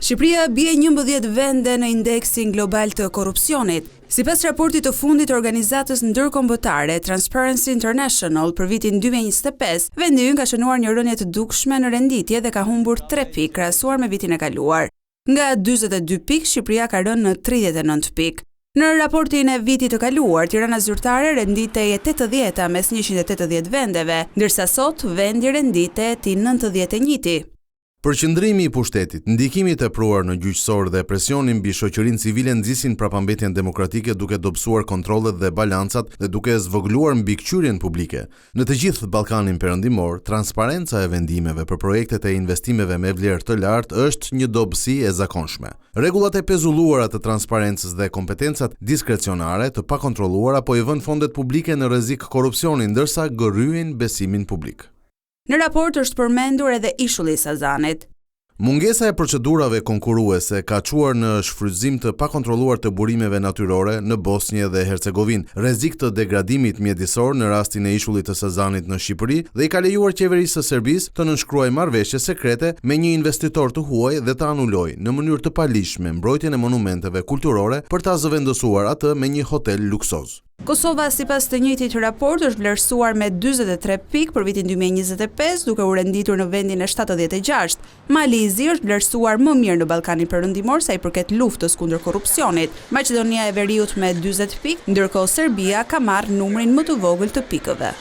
Shqipëria bie 11 vende në indeksin global të korrupsionit. Sipas raportit të fundit të organizatës ndërkombëtare Transparency International për vitin 2025, vendi ynë ka shënuar një rënje të dukshme në renditje dhe ka humbur 3 pikë krahasuar me vitin e kaluar. Nga 42 pikë, Shqipëria ka rënë në 39 pikë. Në raportin e vitit të kaluar, Tirana zyrtare renditej e 80 mes 180 vendeve, ndërsa sot vendi renditej ti 91. Përqendrimi i pushtetit, ndikimi i tepruar në gjyqësor dhe presioni mbi shoqërinë civile nxisin prapambetjen demokratike duke dobësuar kontrollet dhe balancat dhe duke zvogëluar mbikëqyrjen publike. Në të gjithë Ballkanin Perëndimor, transparenca e vendimeve për projektet e investimeve me vlerë të lartë është një dobësi e zakonshme. Rregullat e pezulluara të transparencës dhe kompetencat diskrecionare të pakontrolluara po i vënë fondet publike në rrezik korrupsioni ndërsa gërryejnë besimin publik. Në raport është përmendur edhe ishulli i Sazanit. Mungesa e procedurave konkurruese ka çuar në shfrytëzim të pakontrolluar të burimeve natyrore në Bosnjë dhe Hercegovinë, rrezik të degradimit mjedisor në rastin e ishullit të Sazanit në Shqipëri dhe i ka lejuar qeverisë së Serbisë të nënshkruajë marrëveshje sekrete me një investitor të huaj dhe të anulojë në mënyrë të paligjshme mbrojtjen e monumenteve kulturore për ta zëvendësuar atë me një hotel luksoz. Kosova, sipas të njëjtit raport, është vlerësuar me 43 pikë për vitin 2025, duke u renditur në vendin e 76. Malizi është vlerësuar më mirë në Ballkanin Perëndimor sa i përket luftës kundër korrupsionit. Maqedonia e Veriut me 40 pikë, ndërkohë Serbia ka marrë numrin më të vogël të pikëve.